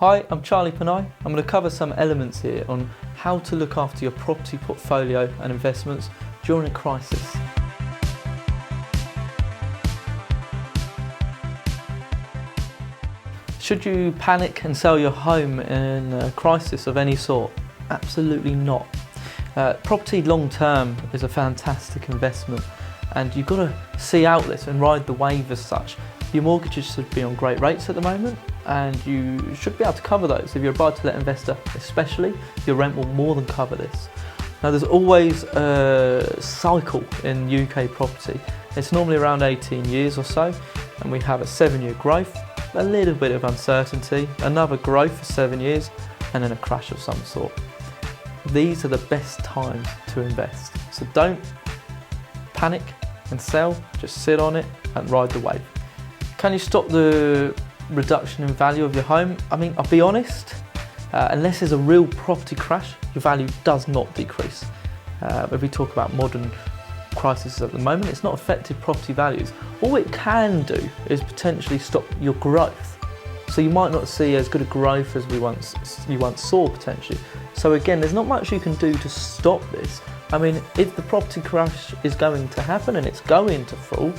Hi, I'm Charlie Panay. I'm going to cover some elements here on how to look after your property portfolio and investments during a crisis. Should you panic and sell your home in a crisis of any sort? Absolutely not. Property long term is a fantastic investment, and you've got to see out this and ride the wave as such. Your mortgages should be on great rates at the moment, and you should be able to cover those. If you're a buy-to-let investor especially, your rent will more than cover this. Now, there's always a cycle in UK property. It's normally around 18 years or so, and we have a 7-year growth, a little bit of uncertainty, another growth for 7 years, and then a crash of some sort. These are the best times to invest. So don't panic and sell, just sit on it and ride the wave. Can you stop the reduction in value of your home? I mean, I'll be honest, unless there's a real property crash, your value does not decrease. If we talk about modern crises at the moment, it's not affected property values. All it can do is potentially stop your growth. So you might not see as good a growth as you once saw potentially. So again, there's not much you can do to stop this. I mean, if the property crash is going to happen and it's going to fall,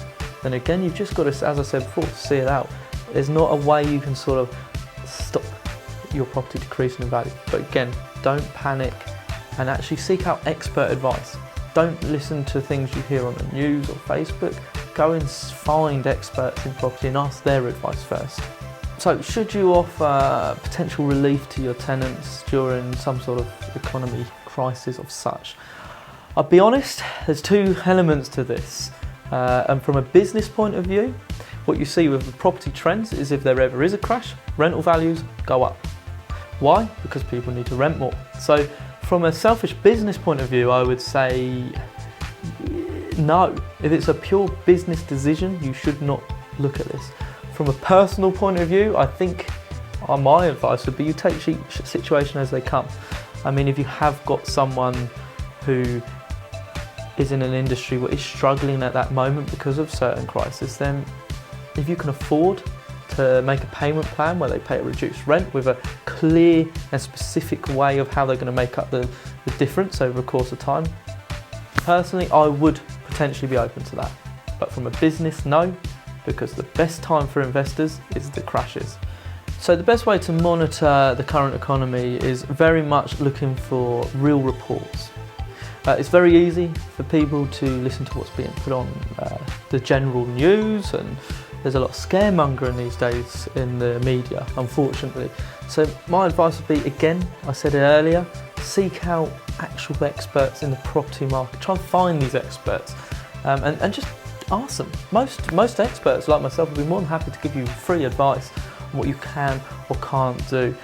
then again, you've just got to, as I said before, see it out. There's not a way you can sort of stop your property decreasing in value. But again, don't panic and actually seek out expert advice. Don't listen to things you hear on the news or Facebook. Go and find experts in property and ask their advice first. So should you offer potential relief to your tenants during some sort of economy crisis of such? I'll be honest, there's two elements to this. And from a business point of view, what you see with the property trends is if there ever is a crash, rental values go up. Why? Because people need to rent more. So from a selfish business point of view, I would say no. If it's a pure business decision, you should not look at this. From a personal point of view, I think my advice would be you take each situation as they come. I mean, if you have got someone who is in an industry that is struggling at that moment because of certain crisis, then if you can afford to make a payment plan where they pay a reduced rent with a clear and specific way of how they're going to make up the difference over a course of time, personally I would potentially be open to that. But from a business, no, because the best time for investors is the crashes. So the best way to monitor the current economy is very much looking for real reports. It's very easy for people to listen to what's being put on the general news, and there's a lot of scaremongering these days in the media, unfortunately. So my advice would be, again, I said it earlier, seek out actual experts in the property market. Try and find these experts and just ask them. Most experts like myself will be more than happy to give you free advice on what you can or can't do.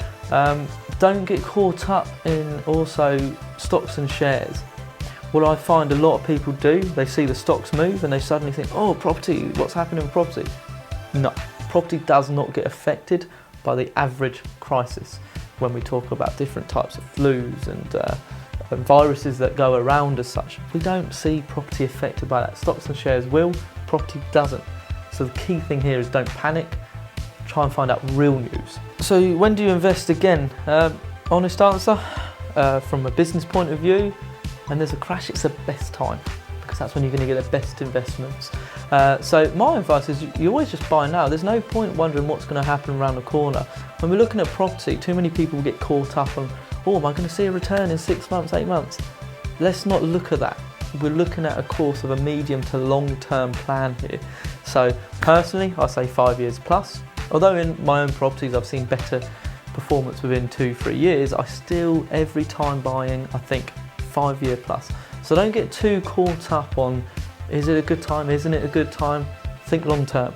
Don't get caught up in also stocks and shares. What I find a lot of people do, they see the stocks move and they suddenly think, oh, property, what's happening with property? No, property does not get affected by the average crisis. When we talk about different types of flus and viruses that go around as such, we don't see property affected by that. Stocks and shares will, property doesn't. So the key thing here is don't panic, try and find out real news. So when do you invest again? Honest answer, from a business point of view, and there's a crash, it's the best time, because that's when you're going to get the best investments. So my advice is you always just buy now. There's no point wondering what's going to happen around the corner. When we're looking at property, too many people get caught up on, oh, am I going to see a return in 6 months, 8 months? Let's not look at that. We're looking at a course of a medium to long-term plan here. So personally, I say 5 years plus. Although in my own properties I've seen better performance within 2-3 years, I still, every time buying, I think 5 year plus. So don't get too caught up on, is it a good time, isn't it a good time? Think long term.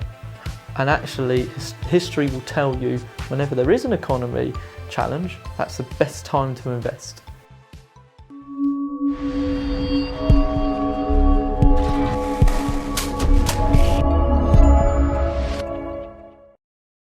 And actually, history will tell you whenever there is an economy challenge, that's the best time to invest.